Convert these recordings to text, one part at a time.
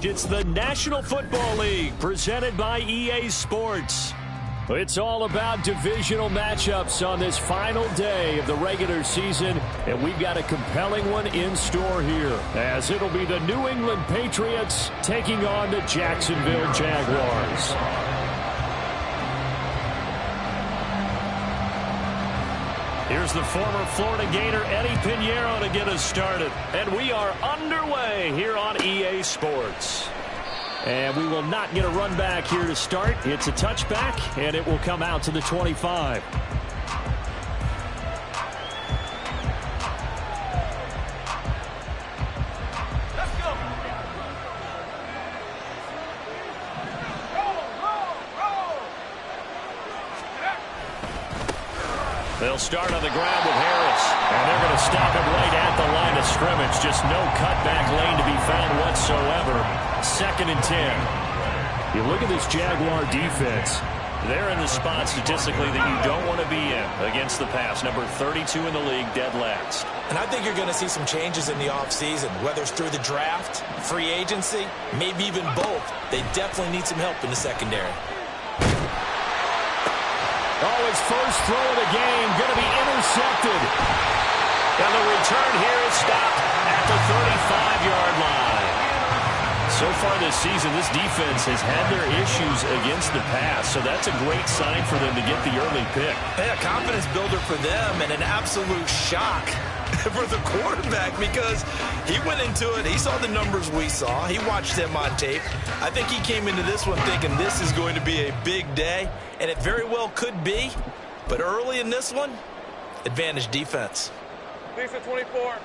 It's the National Football League presented by EA Sports. It's all about divisional matchups on this final day of the regular season, and we've got a compelling one in store here, as it'll be the New England Patriots taking on the Jacksonville Jaguars. Here's the former Florida Gator Eddie Pinheiro to get us started. And we are underway here on EA Sports. And we will not get a run back here to start. It's a touchback, and it will come out to the 25. They'll start on the ground with Harris, and they're going to stop him right at the line of scrimmage. Just no cutback lane to be found whatsoever. 2nd and 10. You look at this Jaguar defense. They're in the spot statistically that you don't want to be in against the pass. Number 32 in the league, dead last. And I think you're going to see some changes in the offseason, whether it's through the draft, free agency, maybe even both. They definitely need some help in the secondary. Oh, his first throw of the game going to be intercepted. And the return here is stopped at the 35-yard line. So far this season, this defense has had their issues against the pass, so that's a great sign for them to get the early pick. Yeah, confidence builder for them and an absolute shock for the quarterback because he went into it. He saw the numbers we saw. He watched them on tape. I think he came into this one thinking this is going to be a big day, and it very well could be. But early in this one, advantage defense. Lisa 24.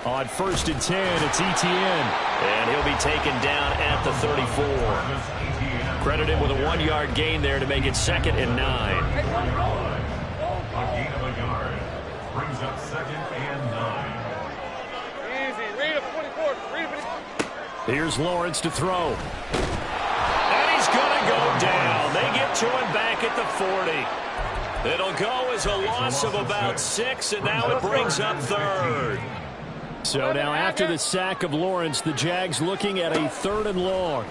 On 1st and 10, it's Etienne. And he'll be taken down at the 34. Credit him with a 1-yard gain there to make it 2nd and 9. A gain of a yard brings up 2nd and 9. Easy. Read up 24. Read up. Here's Lawrence to throw. And he's going to go down. They get to him back at the 40. It'll go as a loss of about 6, and now it brings up 3rd. So now after the sack of Lawrence, the Jags looking at a 3rd and long.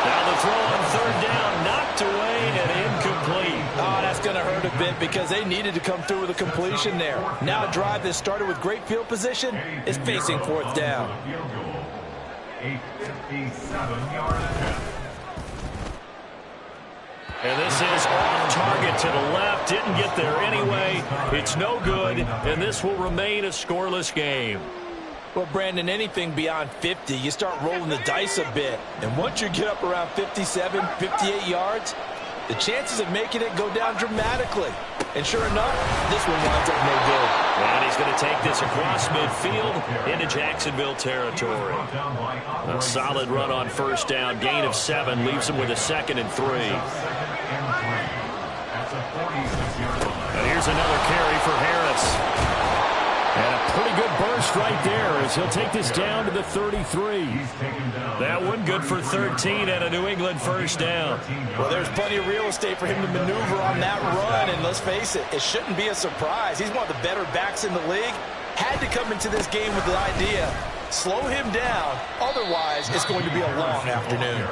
Now the throw on 3rd down, knocked away and incomplete. Oh, that's going to hurt a bit because they needed to come through with a completion there. Now a drive that started with great field position is facing 4th down. A 57-yard attempt. And this is off target to the left. Didn't get there anyway. It's no good, and this will remain a scoreless game. Well, Brandon, anything beyond 50, you start rolling the dice a bit. And once you get up around 57, 58 yards, the chances of making it go down dramatically. And sure enough, this one winds up no good. And he's going to take this across midfield into Jacksonville territory. A solid run on 1st down. Gain of 7 leaves him with a 2nd and 3. And here's another carry for Harris. And a pretty good burst right there as he'll take this down to the 33. That one good for 13 and a New England 1st down. Well, there's plenty of real estate for him to maneuver on that run, and let's face it, it shouldn't be a surprise. He's one of the better backs in the league. Had to come into this game with the idea, slow him down, otherwise it's going to be a long afternoon.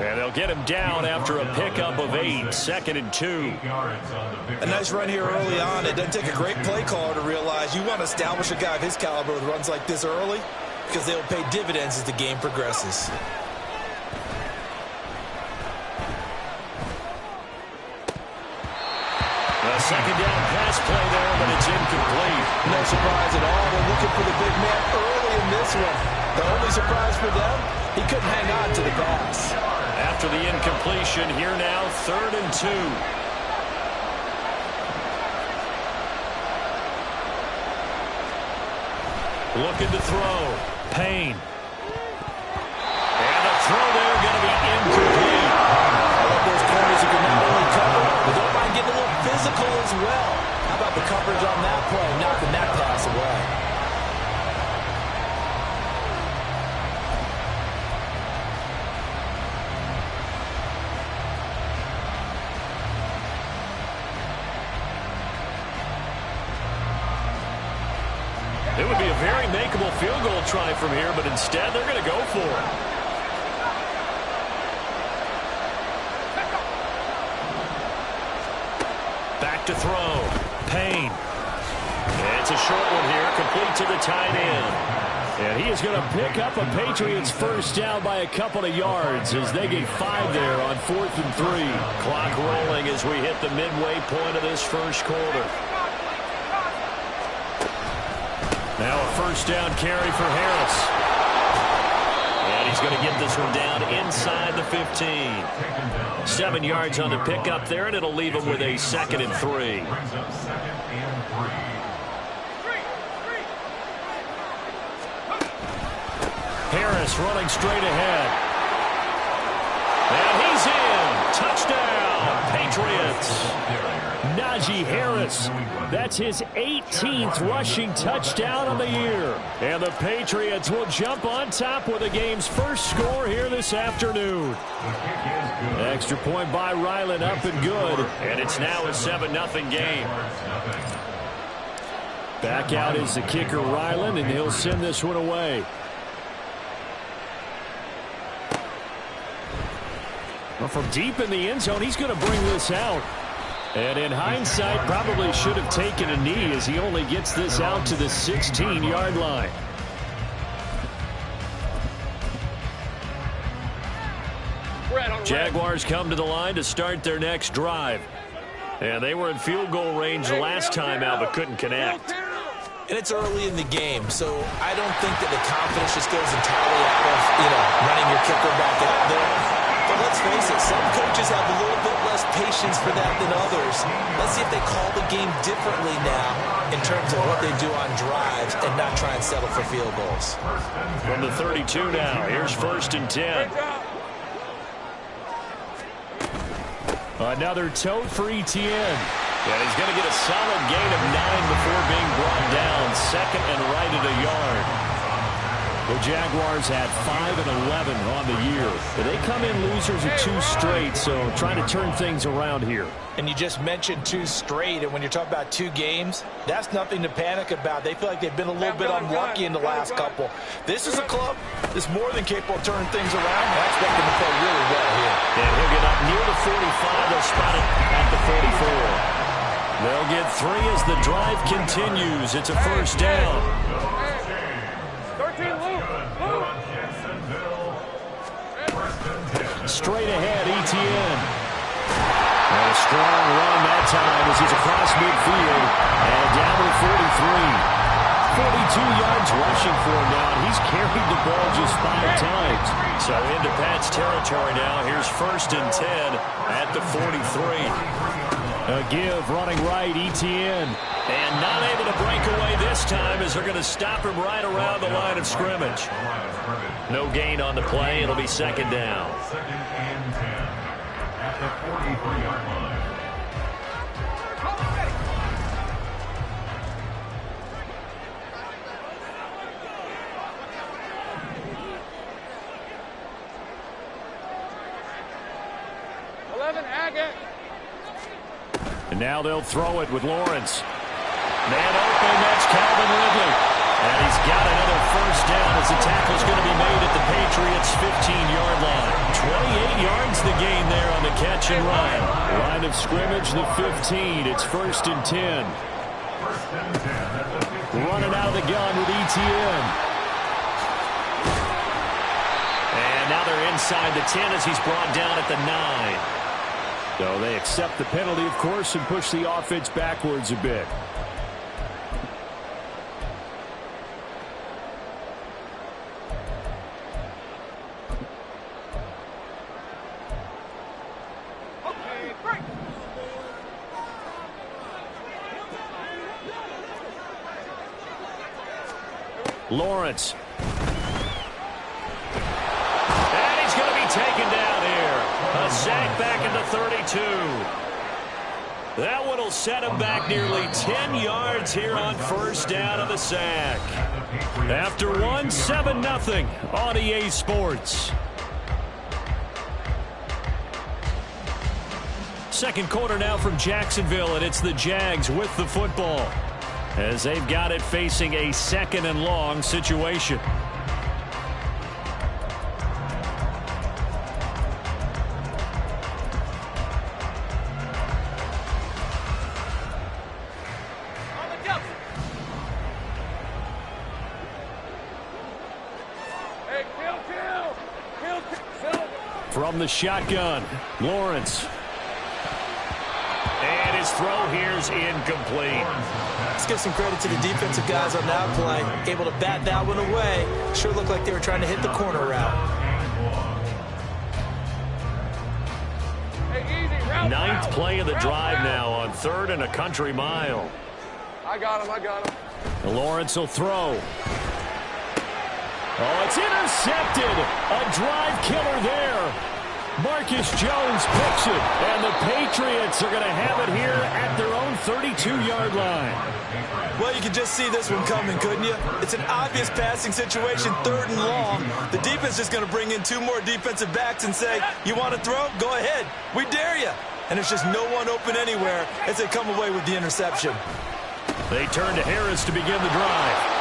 And they'll get him down after a pickup of 8, 2nd and 2. A nice run here early on. It doesn't take a great play caller to realize you want to establish a guy of his caliber with runs like this early because they'll pay dividends as the game progresses. A 2nd down pass play there, but it's incomplete. No surprise at all. They're looking for the big man early in this one. The only surprise for them, he couldn't hang on to the pass. After the incompletion, here now, 3rd and 2. Looking to throw. Payne. And the throw there going to be incomplete. I love those corners who can not only cover, but don't mind getting a little physical as well. How about the coverage on that play, knocking that pass away? It would be a very makeable field goal try from here, but instead they're going to go for it. Back to throw. Payne. And it's a short one here, complete to the tight end. And he is going to pick up a Patriots first down by a couple of yards as they get 5 there on 4th and 3. Clock rolling as we hit the midway point of this first quarter. Now a first down carry for Harris. And he's going to get this one down inside the 15. 7 yards on the pickup there, and it'll leave him with a 2nd and 3. Harris running straight ahead. And he's in. Touchdown, Patriots. Najee Harris. That's his 18th rushing touchdown of the year. And the Patriots will jump on top with the game's first score here this afternoon. Extra point by Ryland up and good. And it's now a 7-0 game. Back out is the kicker Ryland, and he'll send this one away. Well, from deep in the end zone, he's going to bring this out. And in hindsight, probably should have taken a knee as he only gets this out to the 16-yard line. Jaguars come to the line to start their next drive. And they were in field goal range last time out, but couldn't connect. And it's early in the game, so I don't think that the confidence just goes entirely out of, running your kicker back out there. But let's face it, some coaches have a little bit less patience for that than others. Let's see if they call the game differently now in terms of what they do on drives and not try and settle for field goals. From the 32 now, here's 1st and 10. Another tote for Etienne. And he's going to get a solid gain of 9 before being brought down. 2nd and right at a yard. The Jaguars had 5 and 11 on the year. But they come in losers of 2 straight, so trying to turn things around here. And you just mentioned 2 straight, and when you're talking about 2 games, that's nothing to panic about. They feel like they've been a little bit unlucky in the last couple. This is a club that's more than capable of turning things around. I expect them to play really well here. And he'll get up near the 45. They'll spot it at the 44. They'll get 3 as the drive continues. It's a first down. Straight ahead, Etienne. And a strong run that time as he's across midfield. And down to the 43. 42 yards rushing for him now. He's carried the ball just 5 times. So into Pat's territory now. Here's 1st and 10 at the 43. A give running right, Etienne. And not able to break away this time as they're going to stop him right around the line of scrimmage. No gain on the play. It'll be 2nd down. 2nd and 10 at the 43-yard line. And now they'll throw it with Lawrence. Man open, that's Calvin Ridley. And he's got another first down as the tackle's going to be made at the Patriots' 15-yard line. 28 yards the gain there on the catch and run. Line of scrimmage, the 15. It's 1st and 10. Running out of the gun with Etienne. And now they're inside the 10 as he's brought down at the 9. So they accept the penalty, of course, and push the offense backwards a bit. Lawrence. And he's going to be taken down here. A sack back into 32. That one will set him back nearly 10 yards here on first down of the sack. After 7-0 on EA Sports. Second quarter now from Jacksonville, and it's the Jags with the football. as they've got it facing a 2nd and long situation. From the shotgun, Lawrence. And his throw here's incomplete. Let's give some credit to the defensive guys on that play. Able to bat that one away. Sure looked like they were trying to hit the corner route. Ninth play of the drive now on 3rd and a country mile. I got him. Lawrence will throw. Oh, it's intercepted. A drive killer there. Marcus Jones picks it, and the Patriots are going to have it here at their own 32-yard line. Well, you could just see this one coming, couldn't you? It's an obvious passing situation, 3rd and long. The defense is going to bring in 2 more defensive backs and say, you want to throw? Go ahead. We dare you. And there's just no one open anywhere as they come away with the interception. They turn to Harris to begin the drive.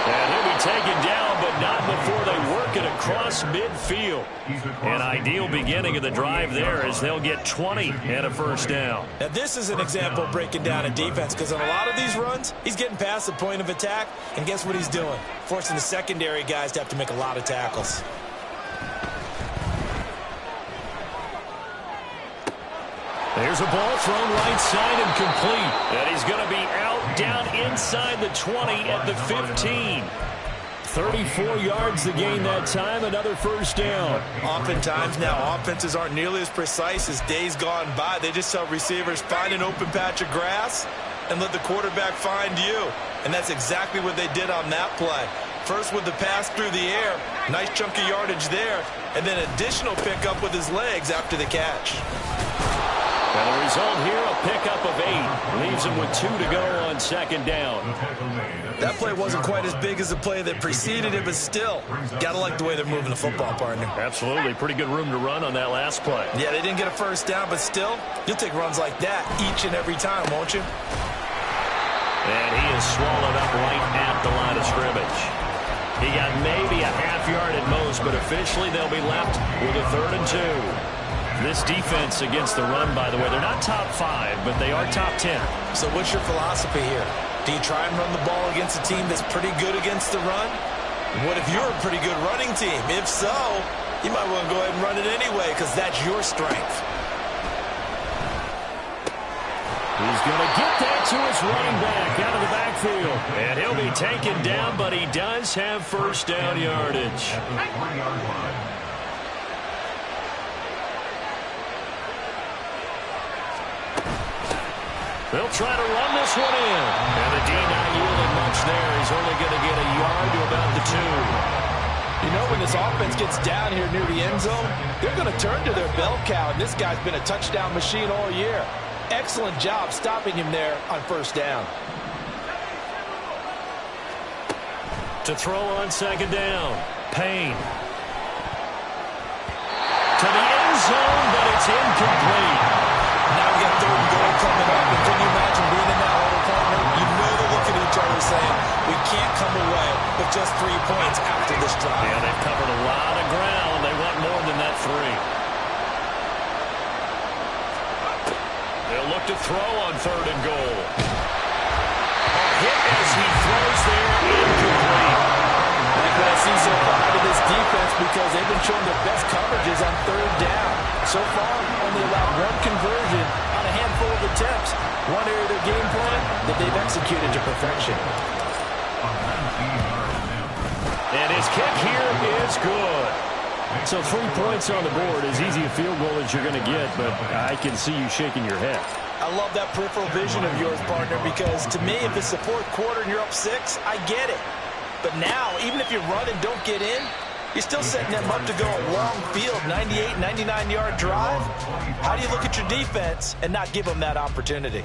And he'll be taken down, but not before they work it across midfield. An ideal beginning of the drive there as they'll get 20 and a 1st down. Now, this is an example of breaking down a defense because on a lot of these runs, he's getting past the point of attack, and guess what he's doing? Forcing the secondary guys to have to make a lot of tackles. There's a ball thrown right side and complete. And he's going to be out down inside the 20 at the 15. 34 yards the gain that time, another 1st down. Oftentimes now, offenses aren't nearly as precise as days gone by. They just tell receivers, find an open patch of grass and let the quarterback find you. And that's exactly what they did on that play. First with the pass through the air, nice chunk of yardage there, and then additional pickup with his legs after the catch. And the result here, a pickup of 8. Leaves him with 2 to go on 2nd down. That play wasn't quite as big as the play that preceded it, but still, gotta like the way they're moving the football, partner. Absolutely. Pretty good room to run on that last play. Yeah, they didn't get a 1st down, but still, you'll take runs like that each and every time, won't you? And he is swallowed up right at the line of scrimmage. He got maybe a half yard at most, but officially they'll be left with a 3rd and 2. This defense against the run, by the way, they're not top 5, but they are top 10. So what's your philosophy here? Do you try and run the ball against a team that's pretty good against the run? What if you're a pretty good running team? If so, you might want to go ahead and run it anyway because that's your strength. He's going to get that to his running back out of the backfield. And he'll be taken down, but he does have 1st down yardage. They'll try to run this one in. And the D not yielding much there. He's only going to get a yard to about the 2. You know, when this offense gets down here near the end zone, they're going to turn to their bell cow, and this guy's been a touchdown machine all year. Excellent job stopping him there on 1st down. To throw on 2nd down, Payne. To the end zone, but it's incomplete. Now we got 3rd and goal coming up, and can you imagine being in that hole, partner? You know they're looking at each other saying, we can't come away with just 3 points after this drive. Yeah, they've covered a lot of ground. They want more than that 3. They'll look to throw on 3rd and goal. A hit as he throws there, incomplete. Like what I see so far out of this defense because they've been showing their best coverages on 3rd down. So far, only allowed 1 conversion on a handful of attempts. One area of their game plan that they've executed to perfection. And his kick here is good. So 3 points on the board, as easy a field goal as you're going to get, but I can see you shaking your head. I love that peripheral vision of yours, partner, because to me, if it's the 4th quarter and you're up 6, I get it. But now, even if you run and don't get in, you're still setting them up to go a long field, 98, 99-yard drive. How do you look at your defense and not give them that opportunity?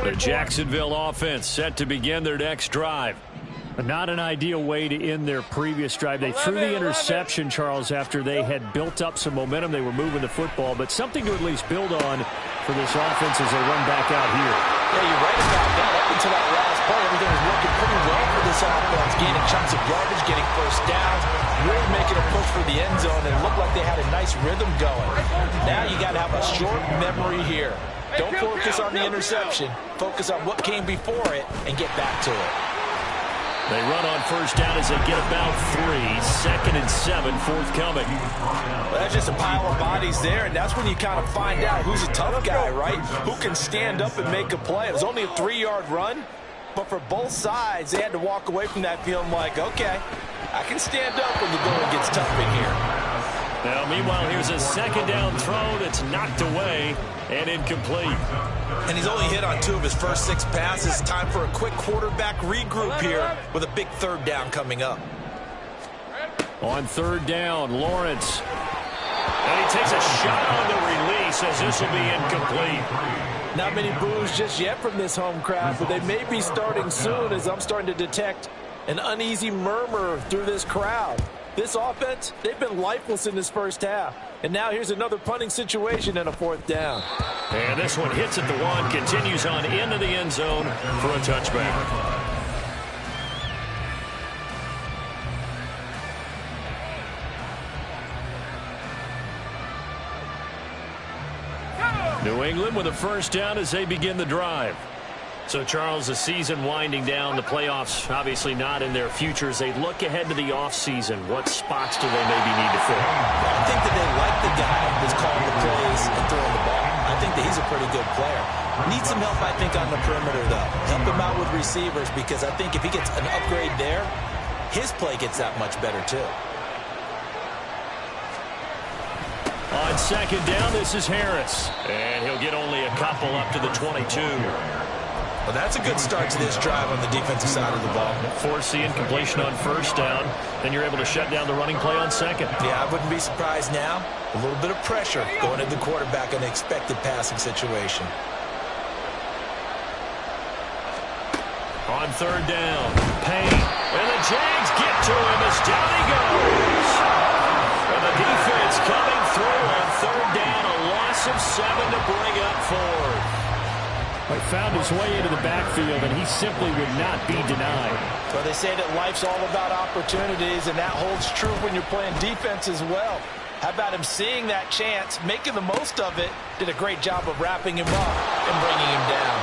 The Jacksonville offense set to begin their next drive. Not an ideal way to end their previous drive. They threw the interception, Charles, after they had built up some momentum. They were moving the football, but something to at least build on for this offense as they run back out here. Yeah, you're right about that. Up until that last play, everything was working pretty well for this offense. Gaining chunks of yardage, getting first downs, really making a push for the end zone, and it looked like they had a nice rhythm going. Now you got to have a short memory here. Don't focus on the interception. Focus on what came before it and get back to it. They run on first down as they get about 3. 2nd and 7, forthcoming. Well, that's just a pile of bodies there, and that's when you kind of find out who's a tough guy, right? Who can stand up and make a play. It was only a 3-yard run, but for both sides, they had to walk away from that feeling like, okay, I can stand up when the going gets tough in here. Now, meanwhile, here's a 2nd down throw that's knocked away and incomplete. And he's only hit on 2 of his first 6 passes. Time for a quick quarterback regroup here with a big 3rd down coming up. On 3rd down, Lawrence. And he takes a shot on the release as this will be incomplete. Not many boos just yet from this home crowd, but they may be starting soon as I'm starting to detect an uneasy murmur through this crowd. This offense, they've been lifeless in this first half. And now here's another punting situation and a 4th down. And this one hits at the 1, continues on into the end zone for a touchback. New England with a first down as they begin the drive. So, Charles, the season winding down, the playoffs obviously not in their future. As they look ahead to the offseason, what spots do they maybe need to fill? I think that they like the guy that's calling the plays and throwing the ball. I think that he's a pretty good player. Needs some help, I think, on the perimeter, though. Help him out with receivers, because I think if he gets an upgrade there, his play gets that much better, too. On 2nd down, this is Harris. And he'll get only a couple up to the 22. Well, that's a good start to this drive on the defensive side of the ball. Force the incompletion on first down. Then you're able to shut down the running play on 2nd. Yeah, I wouldn't be surprised now. A little bit of pressure going at the quarterback in an expected passing situation. On 3rd down, Payne. And the Jags get to him as down he goes. And the defense coming through on 3rd down. A loss of 7 to bring up 4. He found his way into the backfield, and he simply would not be denied. Well, they say that life's all about opportunities, and that holds true when you're playing defense as well. How about him seeing that chance, making the most of it, did a great job of wrapping him up and bringing him down.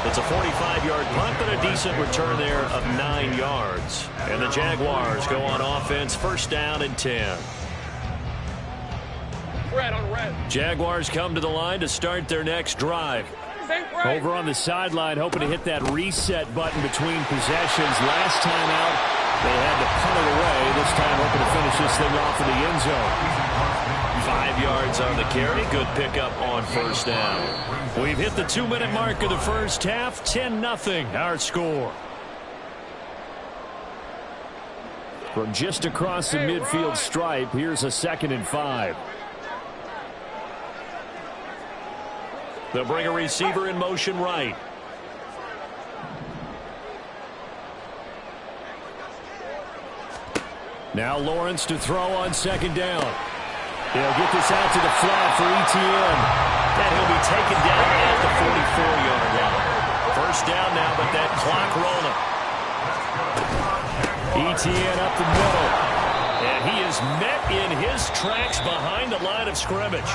It's a 45-yard punt, but a decent return there of 9 yards. And the Jaguars go on offense, first down and 10. Red on red. Jaguars come to the line to start their next drive. Over on the sideline, hoping to hit that reset button between possessions. Last time out, they had to punt it away. This time, hoping to finish this thing off in the end zone. 5 yards on the carry. Good pickup on first down. We've hit the 2-minute mark of the first half. 10-0, our score. From just across the midfield stripe, here's a 2nd and 5. They'll bring a receiver in motion right. Now Lawrence to throw on 2nd down. They'll get this out to the flat for ETN. And he'll be taken down at the 44-yard line. First down now, but that clock rolling. ETN up the middle. And he is met in his tracks behind the line of scrimmage.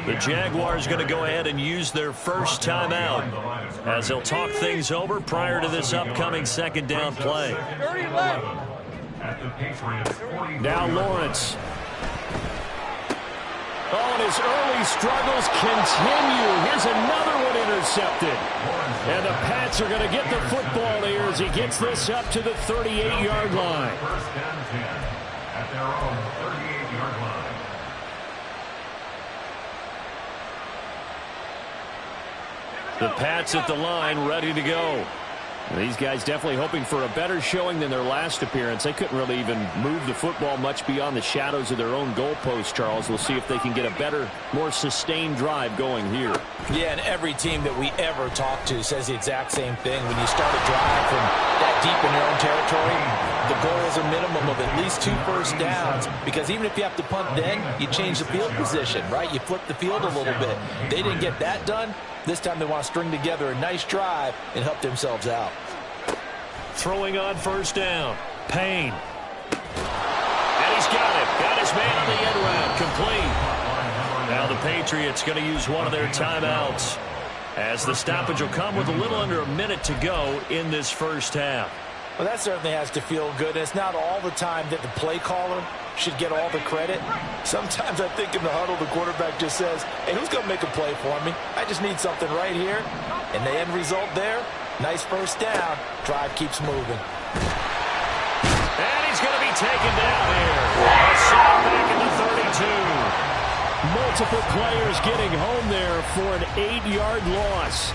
The Jaguars going to go ahead and use their first timeout as they'll talk things over prior to this upcoming 2nd down play. Now Lawrence. Oh, and his early struggles continue. Here's another one intercepted. And the Pats are going to get the football here as he gets this up to the 38-yard line. First down 10 at their own 38-yard line. The Pats at the line, ready to go. These guys definitely hoping for a better showing than their last appearance. They couldn't really even move the football much beyond the shadows of their own goalpost, Charles. We'll see if they can get a better, more sustained drive going here. Yeah, and every team that we ever talk to says the exact same thing. When you start a drive from that deep in your own territory, the goal is a minimum of at least 2 first downs, because even if you have to punt then, you change the field position, right? You flip the field a little bit. They didn't get that done. This time they want to string together a nice drive and help themselves out. Throwing on first down. Payne. And he's got it. Got his man on the end round. Complete. Now the Patriots going to use one of their timeouts, as the stoppage will come with a little under a minute to go in this first half. Well, that certainly has to feel good. It's not all the time that the play caller should get all the credit. Sometimes I think in the huddle, the quarterback just says, hey, who's going to make a play for me? I just need something right here. And the end result there, nice first down. Drive keeps moving. And he's going to be taken down here. A sack back in the 32. Multiple players getting home there for an 8-yard loss.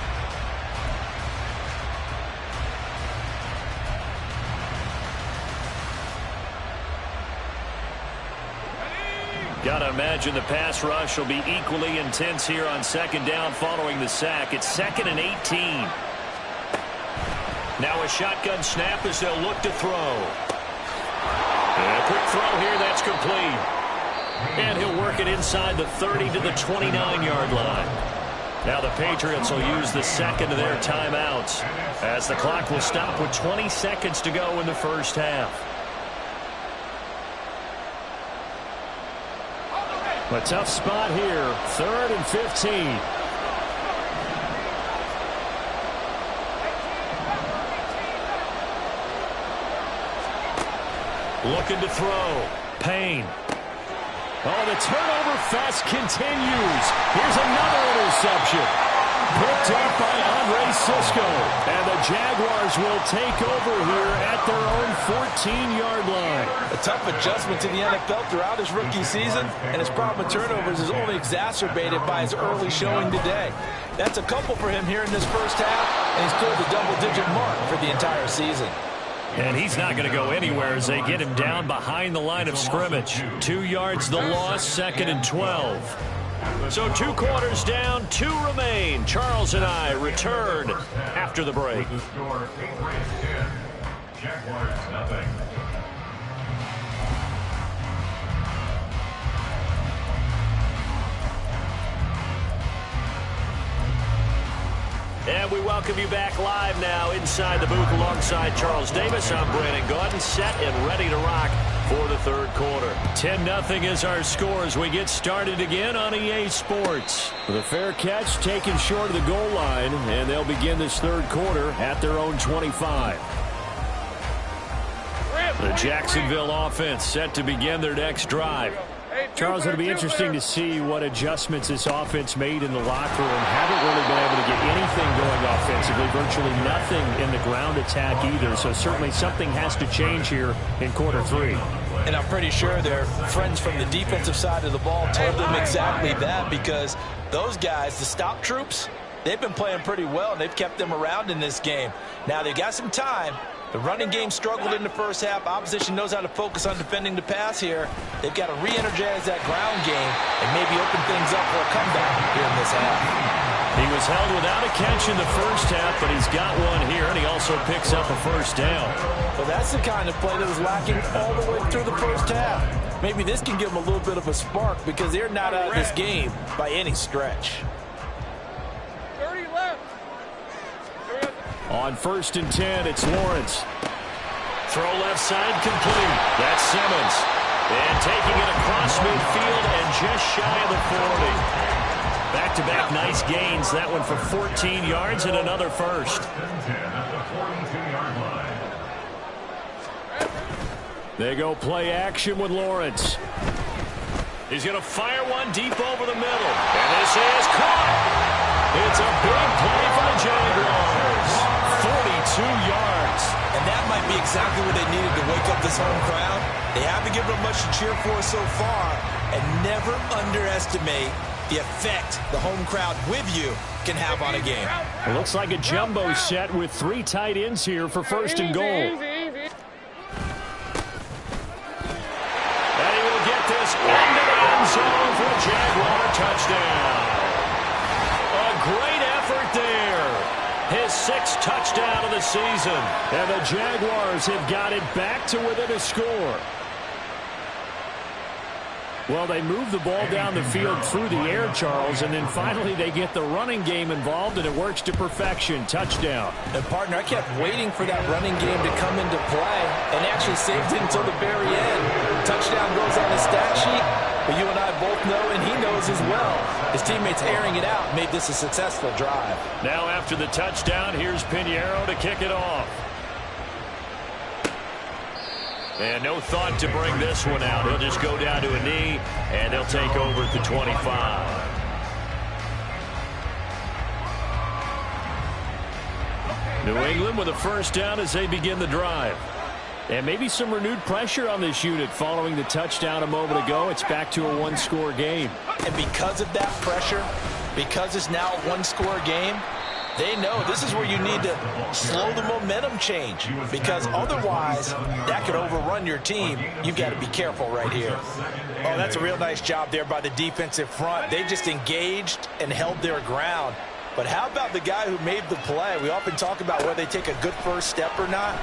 Got to imagine the pass rush will be equally intense here on second down following the sack. It's 2nd and 18. Now a shotgun snap as they'll look to throw. And a quick throw here, that's complete. And he'll work it inside the 30 to the 29-yard line. Now the Patriots will use the second of their timeouts, as the clock will stop with 20 seconds to go in the first half. A tough spot here, 3rd and 15. Looking to throw. Payne. Oh, the turnover fest continues. Here's another interception. Picked up by Andre Sisco. And the Jaguars will take over here at their own 14-yard line. A tough adjustment to the NFL throughout his rookie season, and his problem with turnovers is only exacerbated by his early showing today. That's a couple for him here in this first half, and he's cleared the double-digit mark for the entire season. And he's not going to go anywhere as they get him down behind the line of scrimmage. 2 yards the loss, 2nd and 12. So 2 quarters down, 2 remain. Charles and I return after the break. The score 8-10. Jaguars nothing. And we welcome you back live now inside the booth alongside Charles Davis. I'm Brandon Gaudin, set and ready to rock for the third quarter. 10-0 is our score as we get started again on EA Sports. With a fair catch taken short of the goal line, and they'll begin this third quarter at their own 25. The Jacksonville offense set to begin their next drive. Charles, it'll be interesting to see what adjustments this offense made in the locker room. Haven't really been able to get anything going offensively, virtually nothing in the ground attack either. So certainly something has to change here in quarter 3. And I'm pretty sure their friends from the defensive side of the ball told them exactly that, because those guys, the stop troops, they've been playing pretty well, and they've kept them around in this game. Now they've got some time. The running game struggled in the first half. Opposition knows how to focus on defending the pass here. They've got to re-energize that ground game and maybe open things up for a comeback here in this half. He was held without a catch in the first half, but he's got one here, and he also picks up a first down. Well, that's the kind of play that was lacking all the way through the first half. Maybe this can give them a little bit of a spark, because they're not out of this game by any stretch. 30 left. On 1st and 10, it's Lawrence. Throw left side complete. That's Simmons. And taking it across midfield and just shy of the 40. Back-to-back nice gains. That one for 14 yards and another first. They go play action with Lawrence. He's going to fire one deep over the middle. And this is caught. It's a big play for the Jaguars. 42 yards. And that might be exactly what they needed to wake up this home crowd. They haven't given them much to cheer for so far. And never underestimate the effect the home crowd with you can have on a game. It looks like a jumbo set with 3 tight ends here for 1st and goal. Easy. And he will get this into the end zone for a Jaguar touchdown. A great effort there. His 6th touchdown of the season. And the Jaguars have got it back to within a score. Well, they move the ball down the field through the air, Charles, and then finally they get the running game involved, and it works to perfection. Touchdown. And, partner, I kept waiting for that running game to come into play, and actually saved it until the very end. Touchdown goes on the stat sheet, but you and I both know, and he knows as well, his teammates airing it out made this a successful drive. Now after the touchdown, here's Pinheiro to kick it off. And no thought to bring this one out. He'll just go down to a knee, and they'll take over at the 25. New England with a first down as they begin the drive. And maybe some renewed pressure on this unit following the touchdown a moment ago. It's back to a one-score game. And because of that pressure, because it's now a one-score game, they know this is where you need to slow the momentum change, because otherwise that could overrun your team. You've got to be careful right here. Oh, that's a real nice job there by the defensive front. They just engaged and held their ground. But how about the guy who made the play? We often talk about whether they take a good first step or not.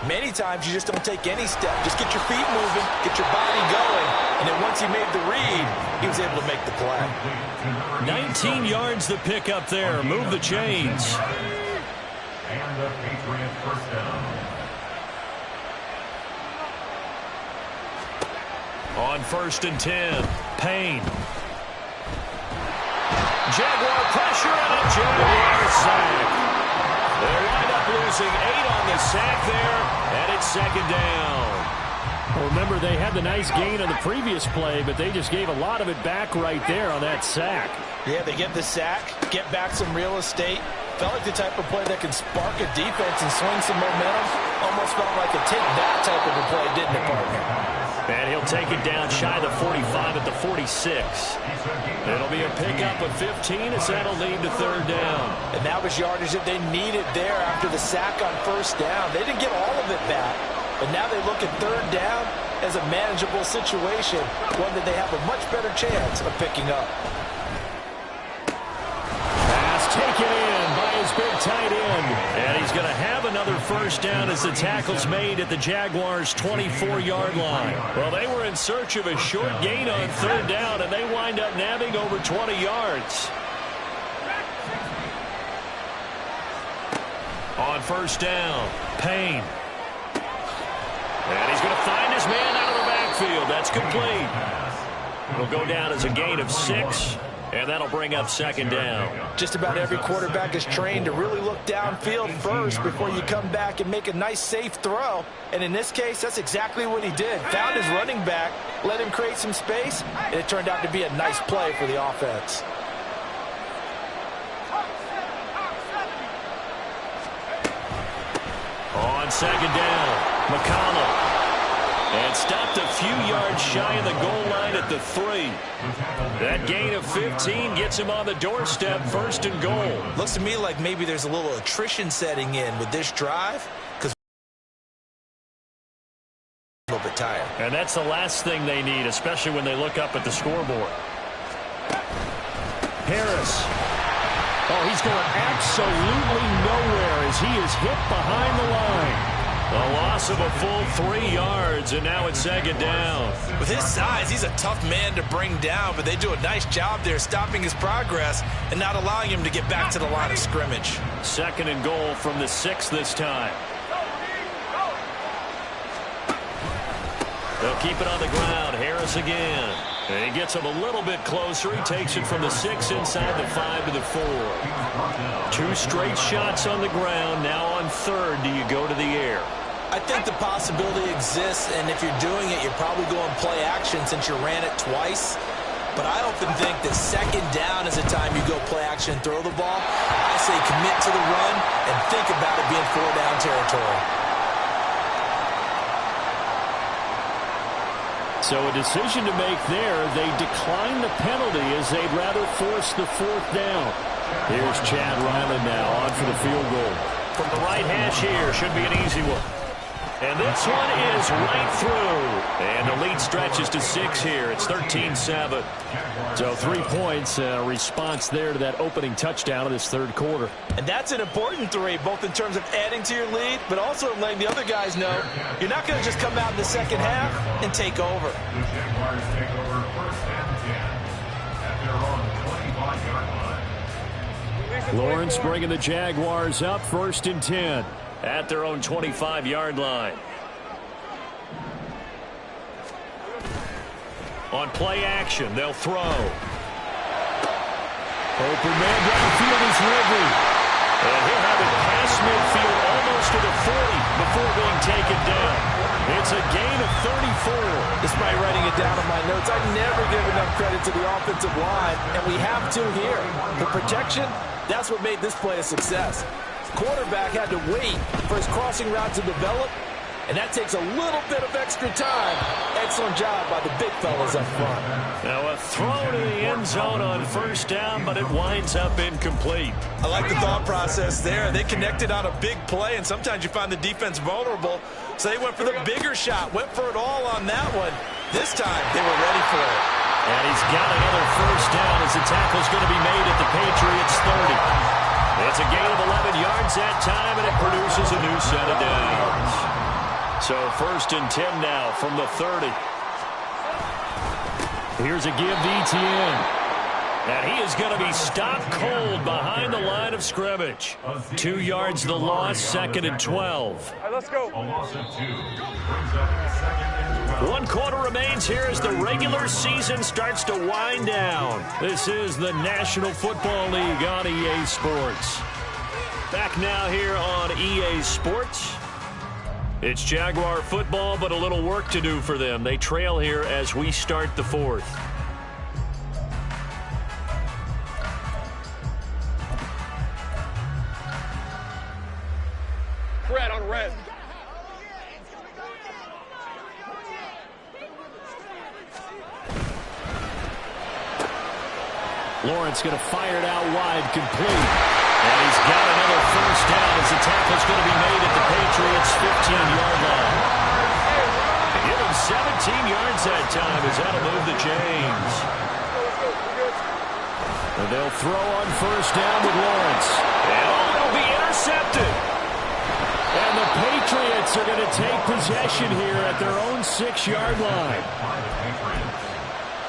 Many times you just don't take any step. Just get your feet moving, get your body going, and then once he made the read, he was able to make the play. 19 yards the pick up there. Move the chains. And the Patriots first down. On 1st and 10, Payne. Jaguar pressure and a Jaguar sack. They wind up losing 8 on the sack there, and it's second down. Well, remember, they had the nice gain on the previous play, but they just gave a lot of it back right there on that sack. Yeah, they get the sack, get back some real estate. Felt like the type of play that can spark a defense and swing some momentum. Almost felt like a take-that type of a play, didn't it, partner? And he'll take it down shy of the 45 at the 46. It'll be a pickup of 15 as that'll lead to third down. And that was yardage that they needed there after the sack on first down. They didn't get all of it back, but now they look at third down as a manageable situation, one that they have a much better chance of picking up. Pass taken in by his big tight end. And he's going to have another first down as the tackle's made at the Jaguars' 24-yard line. Well, they were in search of a short gain on third down, and they wind up nabbing over 20 yards. On first down, Payne. And he's going to find his man out of the backfield. That's complete. It'll go down as a gain of 6. And that'll bring up second down. Just about every quarterback is trained to really look downfield first before you come back and make a nice, safe throw. And in this case, that's exactly what he did. Found his running back, let him create some space, and it turned out to be a nice play for the offense. On second down, McConnell. And stopped a few yards shy of the goal line at the 3. That gain of 15 gets him on the doorstep, first and goal. Looks to me like maybe there's a little attrition setting in with this drive, because a little bit tired. And that's the last thing they need, especially when they look up at the scoreboard. Harris. Oh, he's going absolutely nowhere as he is hit behind the line. A loss of a full 3 yards, and now it's second down. With his size, he's a tough man to bring down, but they do a nice job there stopping his progress and not allowing him to get back to the line of scrimmage. Second and goal from the 6 this time. They'll keep it on the ground. Harris again. And he gets him a little bit closer. He takes it from the 6 inside the 5 to the 4. 2 straight shots on the ground. Now on third, do you go to the air? I think the possibility exists, and if you're doing it, you're probably going play action since you ran it twice. But I often think that second down is the time you go play action and throw the ball. I say commit to the run and think about it being 4-down territory. So a decision to make there. They decline the penalty as they'd rather force the 4th down. Here's Chad Ryland now on for the field goal. From the right hash here, should be an easy one. And this one is right through. And the lead stretches to 6 here. It's 13-7. So 3 points, response there to that opening touchdown of this third quarter. And that's an important 3, both in terms of adding to your lead, but also letting the other guys know you're not going to just come out in the second half and take over. The Jaguars take over 1st and 10 at their own 25-yard line. Lawrence bringing the Jaguars up 1st and 10 at their own 25-yard line. On play action, they'll throw. Open man downfield is Ridley. And he'll have it past midfield almost to the 40 before being taken down. It's a gain of 34. Despite writing it down on my notes, I never give enough credit to the offensive line, and we have to here. The protection, that's what made this play a success. Quarterback had to wait for his crossing route to develop, and that takes a little bit of extra time. Excellent job by the big fellas up front. Now a throw to the end zone on 1st down, but it winds up incomplete. I like the thought process there. They connected on a big play, and sometimes you find the defense vulnerable, so they went for the bigger shot, went for it all on that one. This time, they were ready for it. And he's got another 1st down as the tackle's going to be made at the Patriots 30. It's a gain of 11 yards that time, and it produces a new set of downs. So 1st and 10 now from the 30. Here's a give to Etienne. And he is going to be stopped cold behind the line of scrimmage. 2 yards the loss, 2nd and 12. All right, let's go. A loss of 2 brings up 2nd and 12. 1 quarter remains here as the regular season starts to wind down. This is the National Football League on EA Sports. Back now here on EA Sports. It's Jaguar football, but a little work to do for them. They trail here as we start the 4th. Red on red. Lawrence going to fire it out wide, complete. And he's got another 1st down as the tackle's going to be made at the Patriots' 15-yard line. Give him 17 yards that time as that'll move the chains. And they'll throw on 1st down with Lawrence. And it'll be intercepted. And the Patriots are going to take possession here at their own 6-yard line.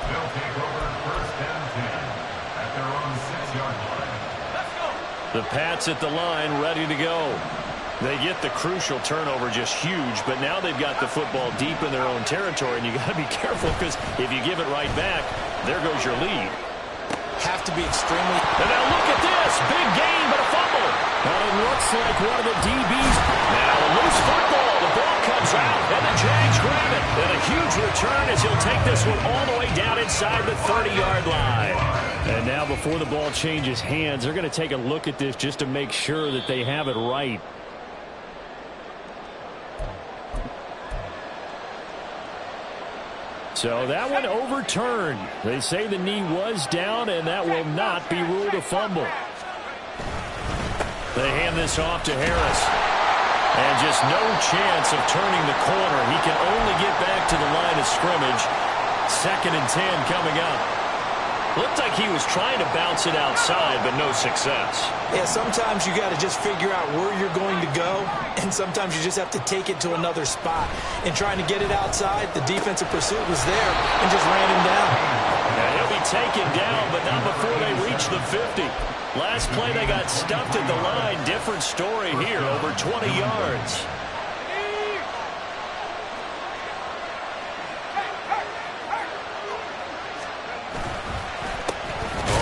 They'll take over 1st and 10 at their own 6-yard line. The Pats at the line ready to go. They get the crucial turnover, just huge, but now they've got the football deep in their own territory, and you got to be careful because if you give it right back, there goes your lead. Have to be extremely... And now look at this. Big gain, but a fumble. And it looks like one of the DBs. Now a loose football. The ball comes out, and the Jags grab it. And a huge return as he'll take this one all the way down inside the 30-yard line. And now before the ball changes hands, they're going to take a look at this just to make sure that they have it right. So that one overturned. They say the knee was down, and that will not be ruled a fumble. They hand this off to Harris. And just no chance of turning the corner. He can only get back to the line of scrimmage. 2nd and 10 coming up. Looked like he was trying to bounce it outside, but no success. Yeah, sometimes you got to just figure out where you're going to go, and sometimes you just have to take it to another spot. And trying to get it outside, the defensive pursuit was there and just ran him down. And he'll be taken down, but not before they reach the 50. Last play, they got stuffed at the line. Different story here, over 20 yards.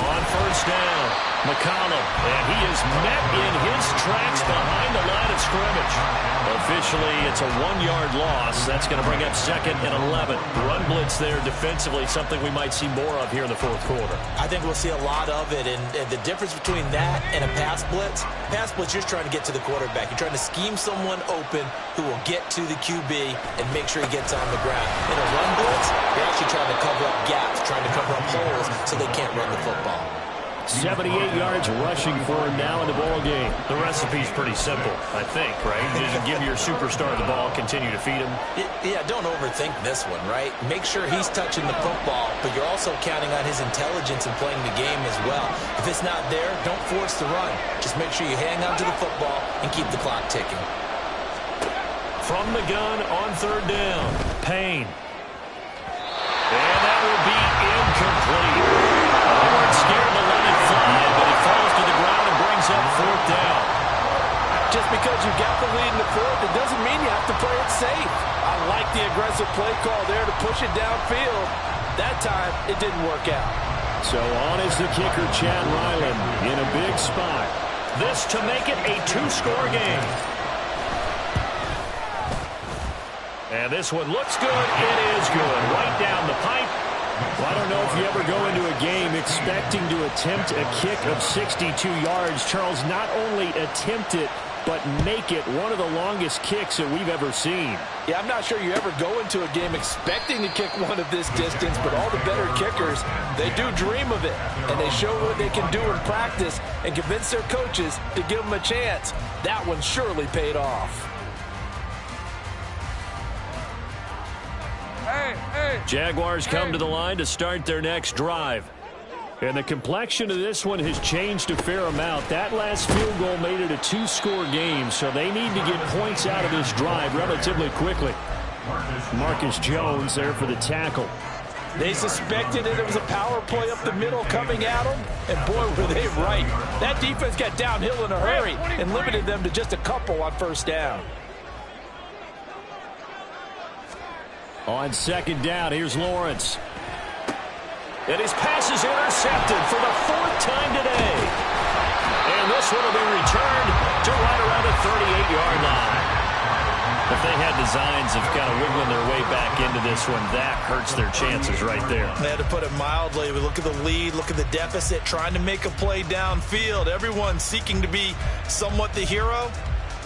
On 1st down, McCollum, and he is met in his tracks behind the line of scrimmage. Officially, it's a 1-yard loss. That's going to bring up 2nd and 11. Run blitz there defensively, something we might see more of here in the 4th quarter. I think we'll see a lot of it, and the difference between that and a pass blitz, you're trying to get to the quarterback. You're trying to scheme someone open who will get to the QB and make sure he gets on the ground. In a run blitz, you're actually trying to cover up gaps, trying to cover up holes so they can't run the football. 78 yards rushing for him now in the ball game. The recipe's pretty simple, I think, right? Just give your superstar the ball, continue to feed him. Yeah, don't overthink this one, right? Make sure he's touching the football, but you're also counting on his intelligence in playing the game as well. If it's not there, don't force the run. Just make sure you hang on to the football and keep the clock ticking. From the gun on third down, Payne. And that will be incomplete. They weren't scared to let it fly, but it falls to the ground and brings up fourth down. Just because you got the lead in the fourth, it doesn't mean you have to play it safe. I like the aggressive play call there to push it downfield. That time, it didn't work out. So on is the kicker, Chad Ryland, in a big spot. This to make it a two-score game. And this one looks good. It is good. Right down the pipe. Well, I don't know if you ever go into a game expecting to attempt a kick of 62 yards. Charles, not only attempt it, but make it one of the longest kicks that we've ever seen. Yeah, I'm not sure you ever go into a game expecting to kick one of this distance, but all the better kickers, they do dream of it, and they show what they can do in practice and convince their coaches to give them a chance. That one surely paid off. Jaguars come to the line to start their next drive. And the complexion of this one has changed a fair amount. That last field goal made it a two-score game, so they need to get points out of this drive relatively quickly. Marcus Jones there for the tackle. They suspected it was a power play up the middle coming at them, and boy, were they right. That defense got downhill in a hurry and limited them to just a couple on first down. On second down, here's Lawrence. And his pass is intercepted for the fourth time today. And this one will be returned to right around the 38-yard line. If they had designs of kind of wiggling their way back into this one, that hurts their chances right there. They had to put it mildly. We look at the lead, look at the deficit, trying to make a play downfield. Everyone seeking to be somewhat the hero.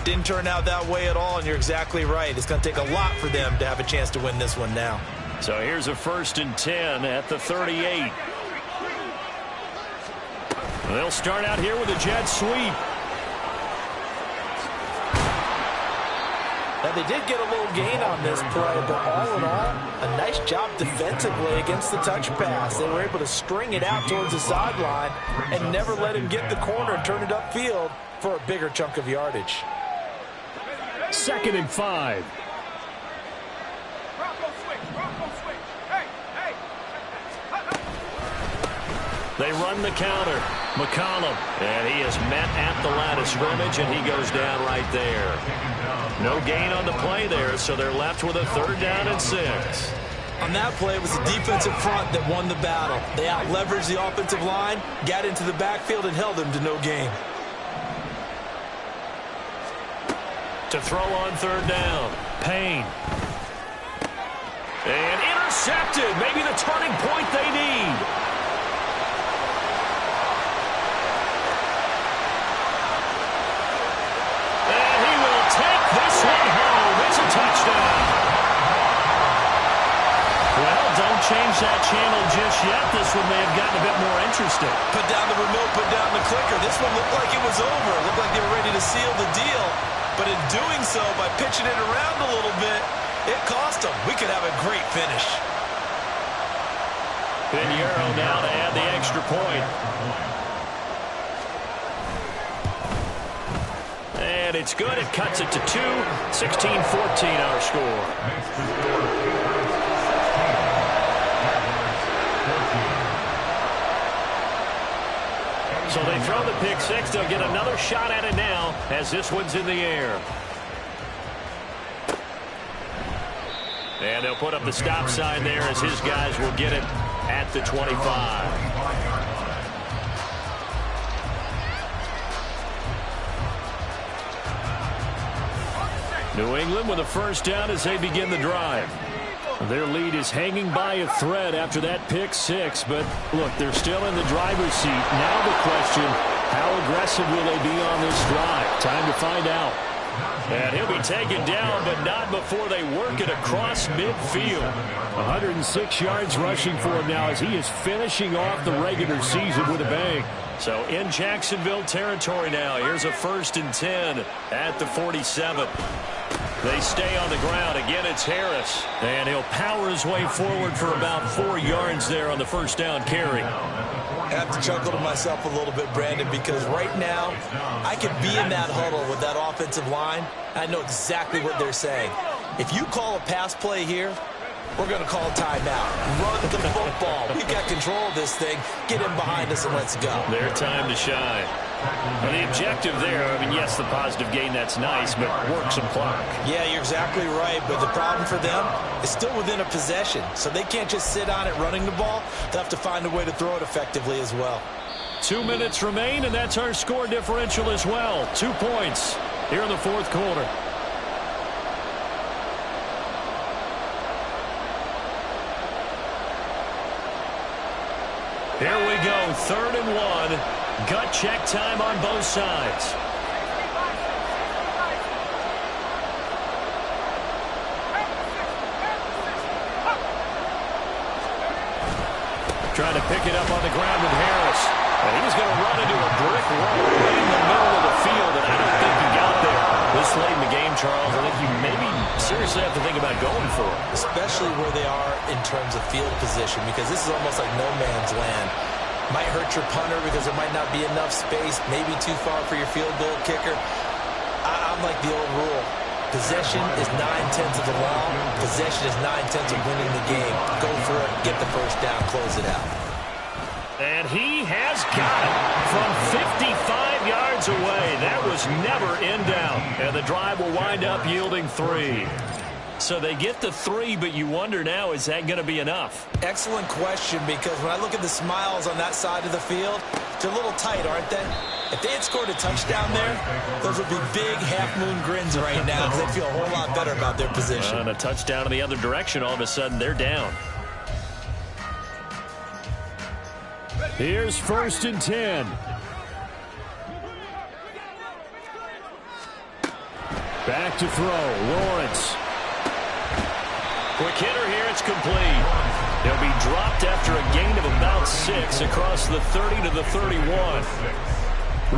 Didn't turn out that way at all, and you're exactly right. It's going to take a lot for them to have a chance to win this one now. So here's a 1st and 10 at the 38. They'll start out here with a jet sweep. Now, they did get a little gain on this play, but all in all, a nice job defensively against the touch pass. They were able to string it out towards the sideline and never let him get the corner and turn it upfield for a bigger chunk of yardage. 2nd and 5. They run the counter. McCollum. And he is met at the line of scrimmage, and he goes down right there. No gain on the play there, so they're left with a 3rd down and 6. On that play, it was the defensive front that won the battle. They out-leveraged the offensive line, got into the backfield, and held them to no gain. To throw on 3rd down. Payne. And intercepted. Maybe the turning point they need. And he will take this one home. It's a touchdown. Well, don't change that channel just yet. This one may have gotten a bit more interesting. Put down the remote, put down the clicker. This one looked like it was over. It looked like they were ready to seal the deal. But in doing so, by pitching it around a little bit, it cost them. We could have a great finish. Pinheiro now to add the extra point. And it's good. It cuts it to 2. 16-14 our score. So they throw the pick 6. They'll get another shot at it now as this one's in the air. And they'll put up the stop sign there as his guys will get it at the 25. New England with a 1st down as they begin the drive. Their lead is hanging by a thread after that pick 6, but look, they're still in the driver's seat. Now the question, how aggressive will they be on this drive? Time to find out. And he'll be taken down, but not before they work it across midfield. 106 yards rushing for him now as he is finishing off the regular season with a bang. So in Jacksonville territory now. Here's a 1st and 10 at the 47. They stay on the ground. Again, it's Harris. And he'll power his way forward for about 4 yards there on the first down carry. I have to chuckle to myself a little bit, Brandon, because right now I could be in that huddle with that offensive line. I know exactly what they're saying. If you call a pass play here, we're going to call a timeout. Run the football. We've got control of this thing. Get him behind us and let's go. Their time to shine. Well, the objective there, I mean, yes, the positive gain, that's nice, but work some clock. Yeah, you're exactly right, but the problem for them is still within a possession, so they can't just sit on it running the ball. They'll have to find a way to throw it effectively as well. 2 minutes remain, and that's our score differential as well. 2 points here in the fourth quarter. Here we go, 3rd and 1. Gut check time on both sides. Trying to pick it up on the ground with Harris. And he's going to run into a brick wall right in the middle of the field, and I don't think he got there. This late in the game, Charles, I think you maybe seriously have to think about going for it. Especially where they are in terms of field position, because this is almost like no man's land. Might hurt your punter because there might not be enough space, maybe too far for your field goal kicker. I'm like the old rule. Possession is 9/10 of the law. Possession is 9/10 of winning the game. Go for it, get the first down, close it out. And he has got it from 55 yards away. That was never in down. And the drive will wind up yielding 3. So they get the 3, but you wonder now, is that going to be enough? Excellent question, because when I look at the smiles on that side of the field, they're a little tight, aren't they? If they had scored a touchdown there, those would be big half-moon grins right now because they feel a whole lot better about their position. And a touchdown in the other direction, all of a sudden they're down. Here's 1st and 10. Back to throw, Lawrence. Quick hitter here, it's complete. He'll be dropped after a gain of about 6 across the 30 to the 31.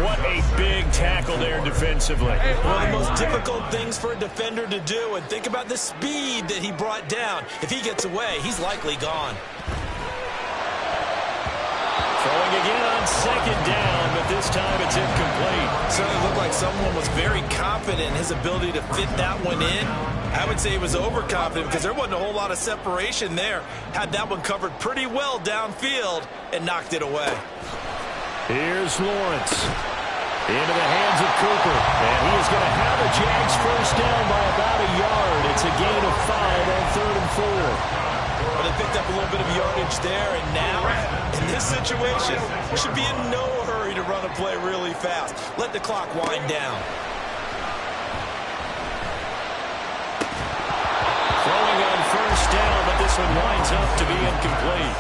What a big tackle there defensively. One of the most difficult things for a defender to do, and think about the speed that he brought down. If he gets away, he's likely gone. Throwing again on 2nd down, but this time it's incomplete. Certainly looked like someone was very confident in his ability to fit that one in. I would say he was overconfident because there wasn't a whole lot of separation there. Had that one covered pretty well downfield and knocked it away. Here's Lawrence. Into the hands of Cooper. And he is going to have a Jags first down by about a yard. It's a gain of 5 on 3rd and 4. But they picked up a little bit of yardage there, and now, in this situation, should be in no hurry to run a play really fast. Let the clock wind down. Throwing on 1st down, but this one winds up to be incomplete.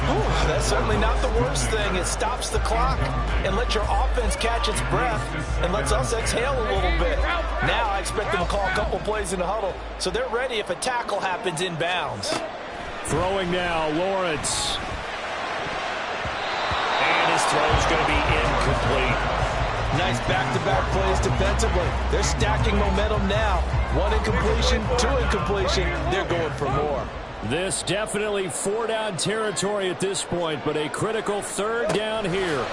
Ooh, that's certainly not the worst thing. It stops the clock and lets your offense catch its breath and lets us exhale a little bit. Now I expect them to call a couple plays in the huddle so they're ready if a tackle happens inbounds. Throwing now, Lawrence. And his throw's going to be incomplete. Nice back-to-back plays defensively. They're stacking momentum now. 1 incompletion, 2 incompletion. They're going for more. This definitely 4-down territory at this point, but a critical 3rd down here.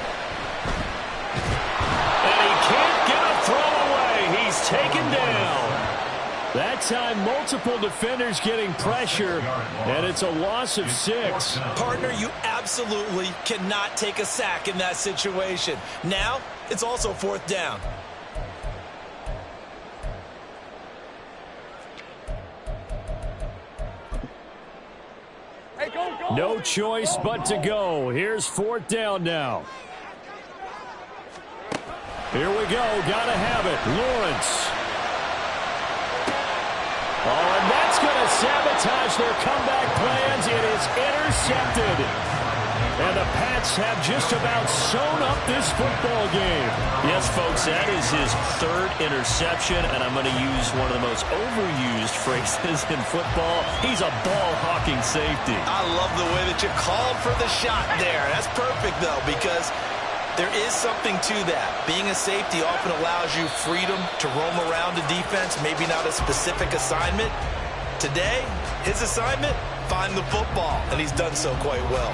And he can't get a throw away. He's taken down. That time, multiple defenders getting pressure, and it's a loss of 6. Partner, you absolutely cannot take a sack in that situation. Now, it's also 4th down. No choice but to go. Here's 4th down now. Here we go. Gotta have it. Lawrence. Oh, and that's going to sabotage their comeback plans. It is intercepted. And the Pats have just about sewn up this football game. Yes, folks, that is his third interception, and I'm going to use one of the most overused phrases in football. He's a ball-hawking safety. I love the way that you called for the shot there. That's perfect, though, because there is something to that. Being a safety often allows you freedom to roam around the defense, maybe not a specific assignment. Today, his assignment, find the football, and he's done so quite well.